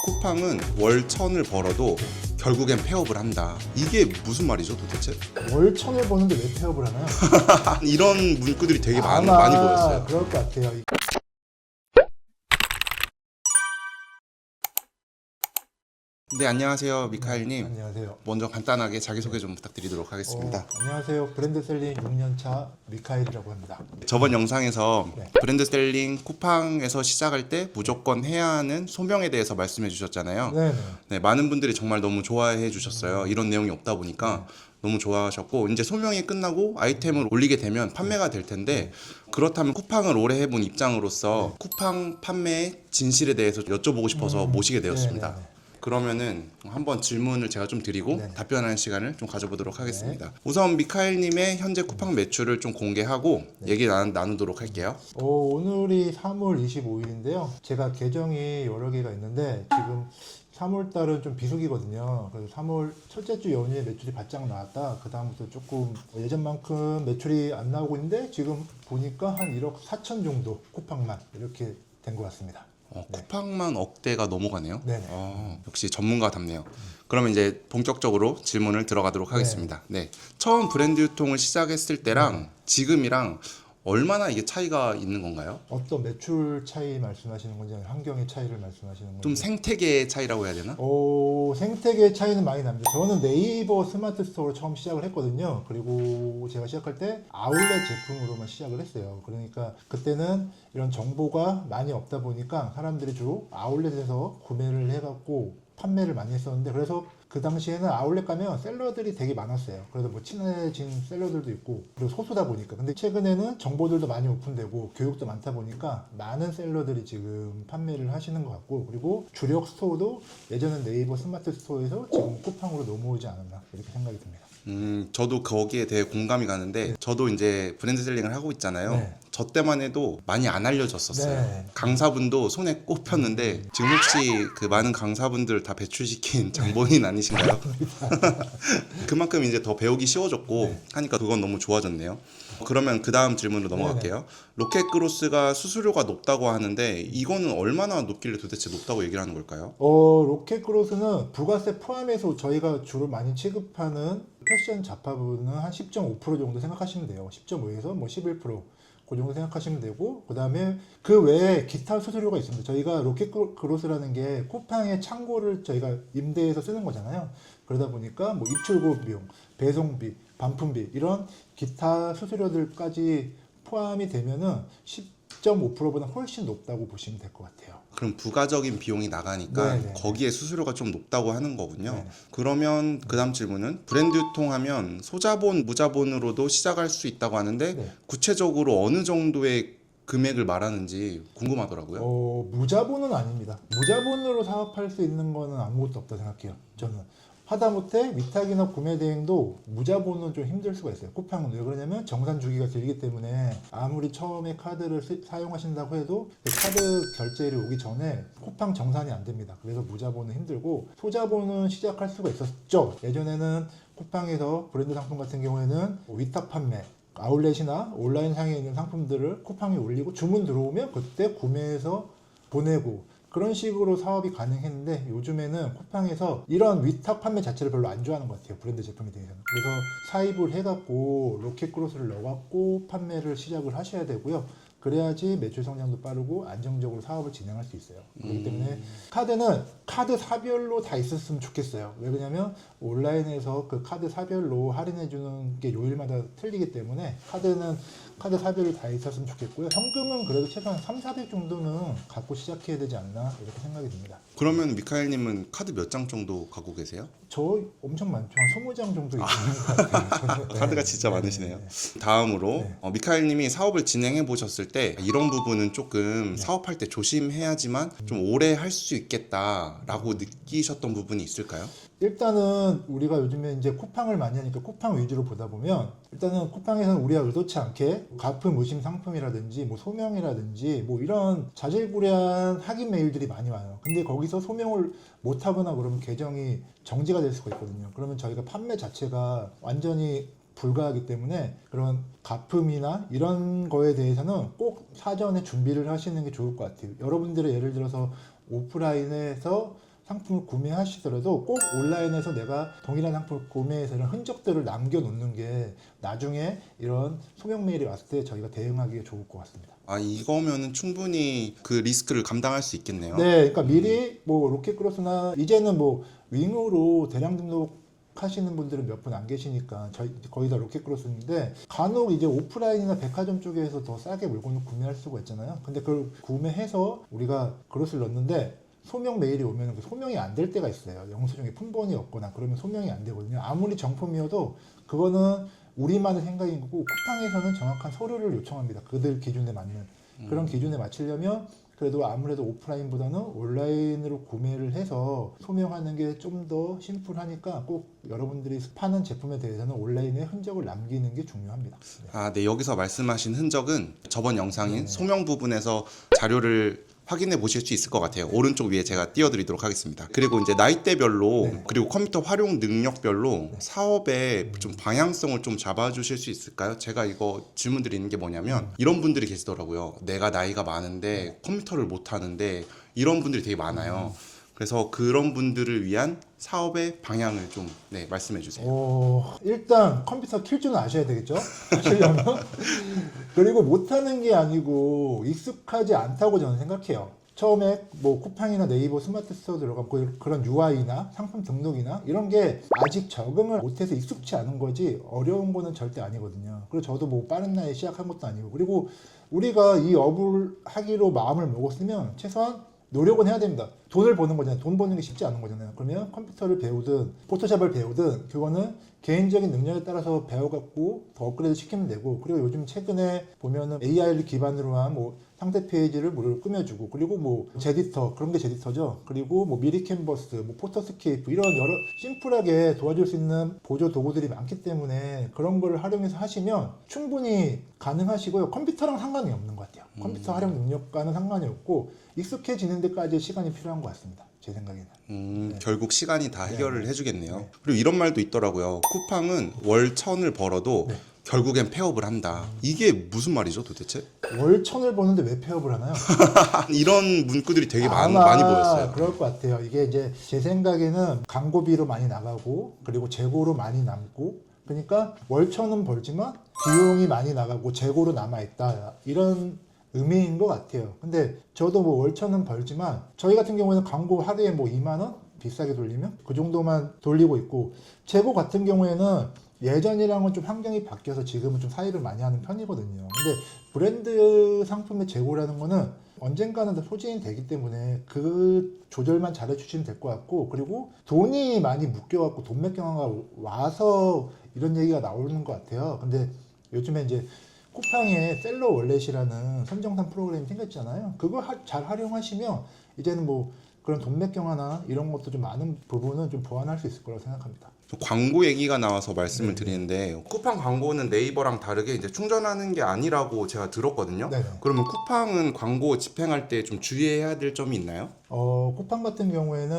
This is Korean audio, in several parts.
쿠팡은 월 1,000을 벌어도 결국엔 폐업을 한다. 이게 무슨 말이죠 도대체? 월 1,000을 버는데 왜 폐업을 하나요? 이런 문구들이 되게 많이 아마 보였어요. 그럴 것 같아요. 네, 안녕하세요 미카엘님. 안녕하세요. 먼저 간단하게 자기소개 좀 부탁드리도록 하겠습니다. 안녕하세요. 브랜드셀링 6년차 미카엘이라고 합니다. 저번 영상에서 네. 브랜드셀링 쿠팡에서 시작할 때 무조건 해야 하는 소명에 대해서 말씀해 주셨잖아요. 네네. 네, 많은 분들이 정말 너무 좋아해 주셨어요. 이런 내용이 없다 보니까 너무 좋아하셨고, 이제 소명이 끝나고 아이템을 올리게 되면 판매가 될 텐데, 그렇다면 쿠팡을 오래 해본 입장으로서 쿠팡 판매의 진실에 대해서 여쭤보고 싶어서 모시게 되었습니다. 네네네. 그러면은 한번 질문을 제가 좀 드리고 네. 답변하는 시간을 좀 가져보도록 하겠습니다. 우선 미카엘님의 현재 쿠팡 매출을 좀 공개하고 얘기 나누도록 할게요. 오늘이 3월 25일인데요. 제가 계정이 여러 개가 있는데 지금 3월 달은 좀 비수기거든요. 그래서 3월 첫째 주 연휴에 매출이 바짝 나왔다. 그 다음부터 조금 예전만큼 매출이 안 나오고 있는데 지금 보니까 한 1억 4천 정도 쿠팡만 이렇게 된 것 같습니다. 쿠팡만 억대가 넘어가네요. 네네. 역시 전문가답네요. 그러면 이제 본격적으로 질문을 들어가도록 하겠습니다. 네. 처음 브랜드 유통을 시작했을 때랑 지금이랑 얼마나 이게 차이가 있는 건가요? 어떤 매출 차이 말씀하시는 건지 아니면 환경의 차이를 말씀하시는 건지? 좀 생태계의 차이라고 해야 되나? 생태계 차이는 많이 납니다. 저는 네이버 스마트 스토어로 처음 시작을 했거든요. 그리고 제가 시작할 때 아울렛 제품으로만 시작을 했어요. 그러니까 그때는 이런 정보가 많이 없다 보니까 사람들이 주로 아울렛에서 구매를 해갖고 판매를 많이 했었는데, 그래서 그 당시에는 아울렛 가면 셀러들이 되게 많았어요. 그래서 뭐 친해진 셀러들도 있고, 그리고 소수다 보니까. 근데 최근에는 정보들도 많이 오픈되고 교육도 많다 보니까 많은 셀러들이 지금 판매를 하시는 것 같고, 그리고 주력 스토어도 예전엔 네이버 스마트 스토어에서 지금 쿠팡으로 넘어오지 않았나 이렇게 생각이 듭니다. 저도 거기에 대해 공감이 가는데, 저도 이제 브랜드 셀링을 하고 있잖아요. 네. 저 때만 해도 많이 안 알려졌었어요. 네. 강사분도 손에 꼽혔는데, 지금 혹시 그 많은 강사분들 다 배출시킨 장본인 아니신가요? 그만큼 이제 더 배우기 쉬워졌고 하니까 그건 너무 좋아졌네요. 그러면 그 다음 질문으로 넘어갈게요. 로켓그로스가 수수료가 높다고 하는데, 이거는 얼마나 높길래 도대체 높다고 얘기를 하는 걸까요? 로켓그로스는 부가세 포함해서 저희가 주로 많이 취급하는 패션 잡화분은 한 10.5% 정도 생각하시면 돼요. 10.5에서 뭐 11%. 그 정도 생각하시면 되고, 그 다음에 그 외에 기타 수수료가 있습니다. 저희가 로켓그로스라는 게 쿠팡의 창고를 저희가 임대해서 쓰는 거잖아요. 그러다 보니까 뭐 입출고 비용, 배송비, 반품비 이런 기타 수수료들까지 포함이 되면은 10.5%보다 훨씬 높다고 보시면 될 것 같아요. 그럼 부가적인 비용이 나가니까 네네. 거기에 수수료가 좀 높다고 하는 거군요. 네네. 그러면 그 다음 질문은, 브랜드 유통하면 소자본, 무자본으로도 시작할 수 있다고 하는데 네. 구체적으로 어느 정도의 금액을 말하는지 궁금하더라고요. 무자본은 아닙니다. 무자본으로 사업할 수 있는 거는 아무것도 없다 생각해요. 저는. 하다못해 위탁이나 구매 대행도 무자본은 좀 힘들 수가 있어요. 쿠팡은 왜 그러냐면 정산 주기가 길기 때문에 아무리 처음에 카드를 사용하신다고 해도 그 카드 결제일이 오기 전에 쿠팡 정산이 안 됩니다. 그래서 무자본은 힘들고, 소자본은 시작할 수가 있었죠. 예전에는 쿠팡에서 브랜드 상품 같은 경우에는 위탁 판매, 아울렛이나 온라인 상에 있는 상품들을 쿠팡에 올리고 주문 들어오면 그때 구매해서 보내고, 그런 식으로 사업이 가능했는데, 요즘에는 쿠팡에서 이런 위탁 판매 자체를 별로 안 좋아하는 것 같아요. 브랜드 제품에 대해서는. 그래서 사입을 해갖고 로켓그로스를 넣어갖고 판매를 시작을 하셔야 되고요. 그래야지 매출 성장도 빠르고 안정적으로 사업을 진행할 수 있어요. 그렇기 때문에 카드는 카드 사별로 다 있었으면 좋겠어요. 왜 그러냐면 온라인에서 그 카드 사별로 할인해주는 게 요일마다 틀리기 때문에 카드는 카드 사별이 다 있었으면 좋겠고요. 현금은 그래도 최소한 3, 400 정도는 갖고 시작해야 되지 않나 이렇게 생각이 듭니다. 그러면 미카엘님은 카드 몇 장 정도 갖고 계세요? 저 엄청 많죠. 한 20장 정도 있는 것 같아요. 카드가 진짜 많으시네요. 다음으로 미카엘님이 사업을 진행해 보셨을 때 이런 부분은 조금 사업할 때 조심해야지만 좀 오래 할 수 있겠다라고 느끼셨던 부분이 있을까요? 일단은 우리가 요즘에 이제 쿠팡을 많이 하니까 쿠팡 위주로 보다 보면, 일단은 쿠팡에서는 우리가 의도치 않게 가품 의심 상품이라든지 뭐 소명이라든지 뭐 이런 자질구레한 확인 메일들이 많이 와요. 근데 거기서 소명을 못 하거나 그러면 계정이 정지가 될 수가 있거든요. 그러면 저희가 판매 자체가 완전히 불가하기 때문에 그런 가품이나 이런 거에 대해서는 꼭 사전에 준비를 하시는 게 좋을 것 같아요. 여러분들의 예를 들어서 오프라인에서 상품을 구매하시더라도 꼭 온라인에서 내가 동일한 상품을 구매해서 이런 흔적들을 남겨놓는 게 나중에 이런 소명 메일이 왔을 때 저희가 대응하기에 좋을 것 같습니다. 아, 이거면은 충분히 그 리스크를 감당할 수 있겠네요. 네, 그러니까 미리 뭐 로켓크로스나 이제는 뭐 윙으로 대량 등록 하시는 분들은 몇 분 안 계시니까 저희 거의 다 로켓크로스인데 간혹 이제 오프라인이나 백화점 쪽에서 더 싸게 물건을 구매할 수가 있잖아요. 근데 그걸 구매해서 우리가 그릇을 넣는데 소명 메일이 오면 그 소명이 안 될 때가 있어요. 영수증에 품번이 없거나 그러면 소명이 안 되거든요. 아무리 정품이어도 그거는 우리만의 생각인 거고 쿠팡에서는 정확한 서류를 요청합니다. 그들 기준에 맞는 그런 기준에 맞추려면 그래도 아무래도 오프라인보다는 온라인으로 구매를 해서 소명하는 게 좀 더 심플하니까 꼭 여러분들이 파는 제품에 대해서는 온라인에 흔적을 남기는 게 중요합니다. 네. 아, 네. 여기서 말씀하신 흔적은 저번 영상인 소명 부분에서 자료를 확인해 보실 수 있을 것 같아요. 오른쪽 위에 제가 띄워드리도록 하겠습니다. 그리고 이제 나이대별로 그리고 컴퓨터 활용 능력별로 사업의 좀 방향성을 좀 잡아주실 수 있을까요? 제가 이거 질문 드리는 게 뭐냐면 이런 분들이 계시더라고요. 내가 나이가 많은데 컴퓨터를 못 하는데 이런 분들이 되게 많아요. 그래서 그런 분들을 위한 사업의 방향을 좀 말씀해 주세요. 일단 컴퓨터 킬 줄은 아셔야 되겠죠? 하시려면 그리고 못하는 게 아니고 익숙하지 않다고 저는 생각해요. 처음에 뭐 쿠팡이나 네이버 스마트 스토어 들어가고 그런 UI나 상품 등록이나 이런 게 아직 적응을 못해서 익숙치 않은 거지 어려운 거는 절대 아니거든요. 그리고 저도 뭐 빠른 나이에 시작한 것도 아니고 그리고 우리가 이 업을 하기로 마음을 먹었으면 최소한 노력은 해야 됩니다. 돈을 버는 거잖아요. 돈 버는 게 쉽지 않은 거잖아요. 그러면 컴퓨터를 배우든 포토샵을 배우든 그거는 개인적인 능력에 따라서 배워갖고 더 업그레이드 시키면 되고 그리고 요즘 최근에 보면은 AI를 기반으로 한 뭐 상세 페이지를 무료로 꾸며주고 그리고 뭐 제디터 그런 게 제디터죠. 그리고 뭐 미리 캔버스, 뭐 포토스케이프 이런 여러 심플하게 도와줄 수 있는 보조 도구들이 많기 때문에 그런 거를 활용해서 하시면 충분히 가능하시고요. 컴퓨터랑 상관이 없는 것 같아요. 컴퓨터 활용 능력과는 상관이 없고 익숙해지는 데까지 시간이 필요한 것 같습니다. 제 생각에는. 결국 시간이 다 해결을 해주겠네요. 그리고 이런 말도 있더라고요. 쿠팡은 월 1,000을 벌어도 결국엔 폐업을 한다. 이게 무슨 말이죠, 도대체? 월 1,000을 버는데 왜 폐업을 하나요? 이런 문구들이 되게 많이 아마 보였어요. 그럴 것 같아요. 이게 이제 제 생각에는 광고비로 많이 나가고 그리고 재고로 많이 남고 그러니까 월 1,000은 벌지만 비용이 많이 나가고 재고로 남아있다. 이런 의미인 것 같아요. 근데 저도 뭐 월 1,000은 벌지만 저희 같은 경우에는 광고 하루에 뭐 2만 원? 비싸게 돌리면 그 정도만 돌리고 있고 재고 같은 경우에는 예전이랑은 좀 환경이 바뀌어서 지금은 좀 사입을 많이 하는 편이거든요. 근데 브랜드 상품의 재고라는 거는 언젠가는 다 소진이 되기 때문에 그 조절만 잘해주시면 될 것 같고 그리고 돈이 많이 묶여갖고 돈 맥경화가 와서 이런 얘기가 나오는 것 같아요. 근데 요즘에 이제 쿠팡에 셀러 월렛이라는 선정산 프로그램이 생겼잖아요. 그거 잘 활용하시면 이제는 뭐 그런 돈 맥경화나 이런 것도 좀 많은 부분은 좀 보완할 수 있을 거라고 생각합니다. 광고 얘기가 나와서 말씀을 드리는데 쿠팡 광고는 네이버랑 다르게 이제 충전하는 게 아니라고 제가 들었거든요. 네네. 그러면 쿠팡은 광고 집행할 때 좀 주의해야 될 점이 있나요? 쿠팡 같은 경우에는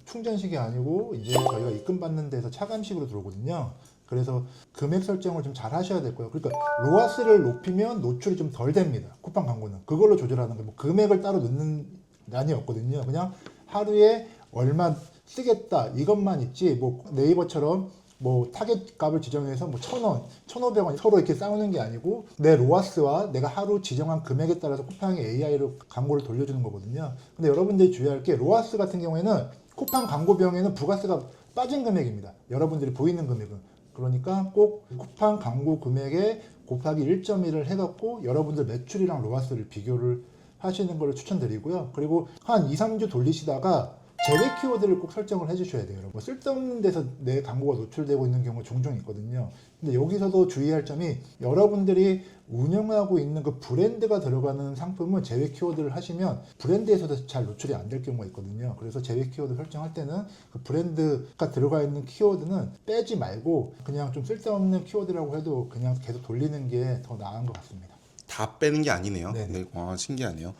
충전식이 아니고 이제 저희가 입금받는 데서 차감식으로 들어오거든요. 그래서 금액 설정을 좀 잘 하셔야 될 거예요. 그러니까 로아스를 높이면 노출이 좀 덜 됩니다. 쿠팡 광고는 그걸로 조절하는 거예요. 뭐 금액을 따로 넣는 난이 없거든요. 그냥 하루에 얼마 쓰겠다 이것만 있지 뭐 네이버처럼 뭐 타겟 값을 지정해서 뭐 1,000원, 1,500원 서로 이렇게 싸우는 게 아니고 내 로아스와 내가 하루 지정한 금액에 따라서 쿠팡이 AI로 광고를 돌려주는 거거든요. 근데 여러분들이 주의할 게 로아스 같은 경우에는 쿠팡 광고 비용에는 부가세가 빠진 금액입니다. 여러분들이 보이는 금액은. 그러니까 꼭 쿠팡 광고 금액에 곱하기 1.1을 해갖고 여러분들 매출이랑 로아스를 비교를 하시는 걸 추천드리고요. 그리고 한 2, 3주 돌리시다가 제외 키워드를 꼭 설정을 해주셔야 돼요. 뭐 쓸데없는 데서 내 광고가 노출되고 있는 경우가 종종 있거든요. 근데 여기서도 주의할 점이 여러분들이 운영하고 있는 그 브랜드가 들어가는 상품은 제외 키워드를 하시면 브랜드에서도 잘 노출이 안 될 경우가 있거든요. 그래서 제외 키워드 설정할 때는 그 브랜드가 들어가 있는 키워드는 빼지 말고 그냥 좀 쓸데없는 키워드라고 해도 그냥 계속 돌리는 게 더 나은 것 같습니다. 다 빼는 게 아니네요. 네, 와, 신기하네요.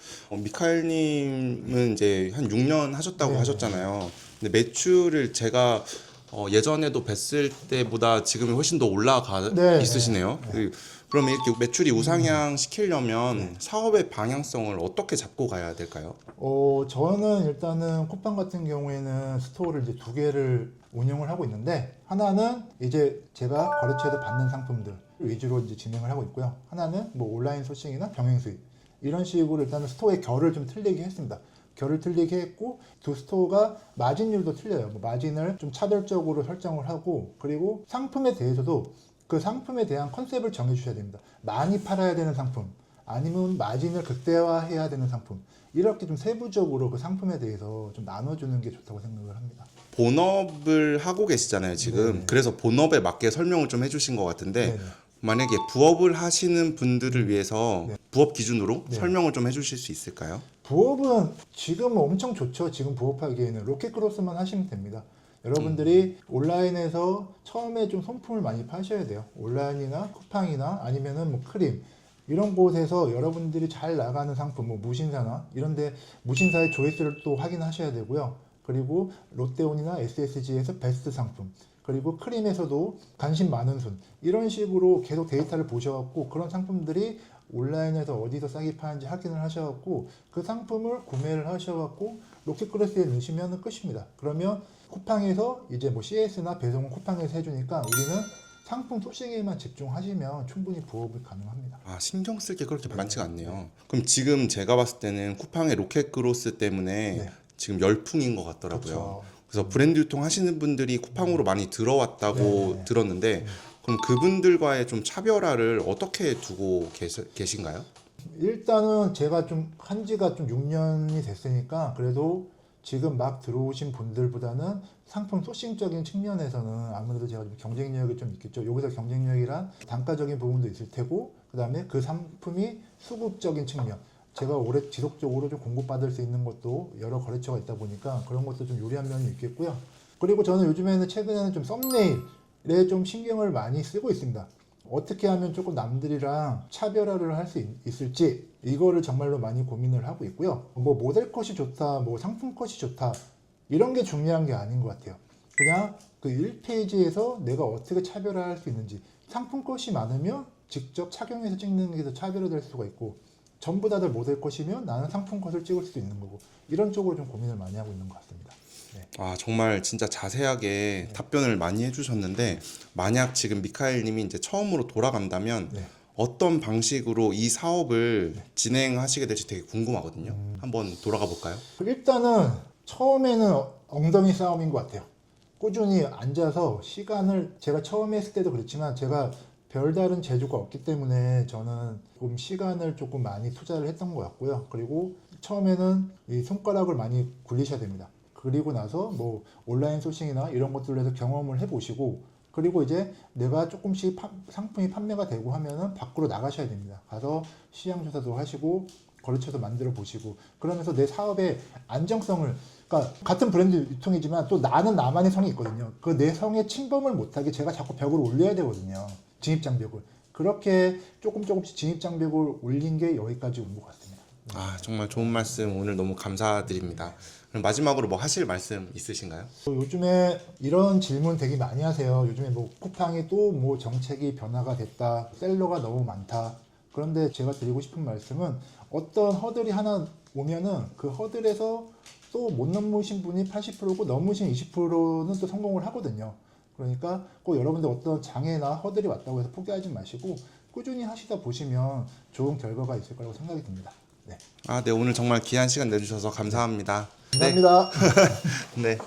미카엘님은 이제 한 6년 하셨다고 하셨잖아요. 근데 매출을 제가 예전에도 뵀을 때보다 지금이 훨씬 더 올라가 있으시네요. 그러면 이렇게 매출이 우상향 시키려면 사업의 방향성을 어떻게 잡고 가야 될까요? 저는 일단은 쿠팡 같은 경우에는 스토어를 이제 2개를 운영을 하고 있는데, 하나는 이제 제가 거래처에서 받는 상품들 위주로 이제 진행을 하고 있고요. 하나는 뭐 온라인 소싱이나 병행 수입 이런 식으로 일단은 스토어의 결을 좀 틀리게 했습니다. 결을 틀리게 했고, 두 스토어가 마진율도 틀려요. 뭐 마진을 좀 차별적으로 설정을 하고, 그리고 상품에 대해서도 그 상품에 대한 컨셉을 정해 주셔야 됩니다. 많이 팔아야 되는 상품, 아니면 마진을 극대화해야 되는 상품, 이렇게 좀 세부적으로 그 상품에 대해서 좀 나눠주는 게 좋다고 생각을 합니다. 본업을 하고 계시잖아요, 지금. 네네. 그래서 본업에 맞게 설명을 좀 해주신 것 같은데 네네. 만약에 부업을 하시는 분들을 위해서 네. 부업 기준으로 네. 설명을 좀 해주실 수 있을까요? 부업은 지금 엄청 좋죠. 지금 부업하기에는 로켓크로스만 하시면 됩니다. 여러분들이 온라인에서 처음에 좀 손품을 많이 파셔야 돼요. 온라인이나 쿠팡이나 아니면은 뭐 크림 이런 곳에서 여러분들이 잘 나가는 상품, 뭐 무신사나 이런데 무신사의 조회수를 또 확인하셔야 되고요. 그리고 롯데온이나 SSG에서 베스트 상품, 그리고 크림에서도 관심 많은 순, 이런 식으로 계속 데이터를 보셔갖고 그런 상품들이 온라인에서 어디서 싸게 파는지 확인을 하셔갖고 그 상품을 구매를 하셔갖고 로켓크로스에 넣으시면 끝입니다. 그러면 쿠팡에서 이제 뭐 CS나 배송은 쿠팡에서 해주니까 우리는 상품 소싱에만 집중하시면 충분히 부업이 가능합니다. 아, 신경 쓸 게 그렇게 많지가 않네요. 그럼 지금 제가 봤을 때는 쿠팡의 로켓그로스 때문에 네. 지금 열풍인 것 같더라고요. 그렇죠. 그래서 브랜드 유통 하시는 분들이 쿠팡으로 많이 들어왔다고 네. 들었는데 그럼 그분들과의 좀 차별화를 어떻게 두고 계신가요? 일단은 제가 좀 한지가 좀 6년이 됐으니까 그래도 지금 막 들어오신 분들보다는 상품 소싱적인 측면에서는 아무래도 제가 좀 경쟁력이 좀 있겠죠. 여기서 경쟁력이란 단가적인 부분도 있을 테고, 그 다음에 그 상품이 수급적인 측면, 제가 오래 지속적으로 좀 공급받을 수 있는 것도 여러 거래처가 있다 보니까 그런 것도 좀 유리한 면이 있겠고요. 그리고 저는 요즘에는 최근에는 좀 썸네일에 좀 신경을 많이 쓰고 있습니다. 어떻게 하면 조금 남들이랑 차별화를 할 수 있을지 이거를 정말로 많이 고민을 하고 있고요. 뭐 모델 컷이 좋다, 뭐 상품 컷이 좋다 이런 게 중요한 게 아닌 것 같아요. 그냥 그 1페이지에서 내가 어떻게 차별화할 수 있는지, 상품 컷이 많으면 직접 착용해서 찍는 게 더 차별화될 수가 있고, 전부 다들 모델 컷이면 나는 상품 컷을 찍을 수도 있는 거고, 이런 쪽으로 좀 고민을 많이 하고 있는 것 같습니다. 네. 아, 정말 진짜 자세하게 답변을 많이 해주셨는데 만약 지금 미카엘 님이 이제 처음으로 돌아간다면 네. 어떤 방식으로 이 사업을 진행하시게 될지 되게 궁금하거든요. 한번 돌아가 볼까요? 일단은 처음에는 엉덩이 싸움인 것 같아요. 꾸준히 앉아서 시간을, 제가 처음에 했을 때도 그렇지만 제가 별다른 재주가 없기 때문에 저는 조금 시간을 조금 많이 투자를 했던 것 같고요. 그리고 처음에는 이 손가락을 많이 굴리셔야 됩니다. 그리고 나서 뭐 온라인 소싱이나 이런 것들로 해서 경험을 해보시고, 그리고 이제 내가 조금씩 상품이 판매가 되고 하면은 밖으로 나가셔야 됩니다. 가서 시장 조사도 하시고 거래처도 만들어 보시고, 그러면서 내 사업의 안정성을, 그러니까 같은 브랜드 유통이지만 또 나는 나만의 성이 있거든요. 그 내 성에 침범을 못하게 제가 자꾸 벽을 올려야 되거든요. 진입장벽을. 그렇게 조금씩 진입장벽을 올린 게 여기까지 온 것 같습니다. 아, 정말 좋은 말씀 오늘 너무 감사드립니다. 그럼 마지막으로 뭐 하실 말씀 있으신가요? 요즘에 이런 질문 되게 많이 하세요. 요즘에 뭐 쿠팡이 또 뭐 정책이 변화가 됐다, 셀러가 너무 많다. 그런데 제가 드리고 싶은 말씀은 어떤 허들이 하나 오면은 그 허들에서 또 못 넘으신 분이 80%고 넘으신 20%는 또 성공을 하거든요. 그러니까 꼭 여러분들 어떤 장애나 허들이 왔다고 해서 포기하지 마시고 꾸준히 하시다 보시면 좋은 결과가 있을 거라고 생각이 듭니다. 네. 아, 네, 오늘 정말 귀한 시간 내주셔서 감사합니다. 감사합니다. 네.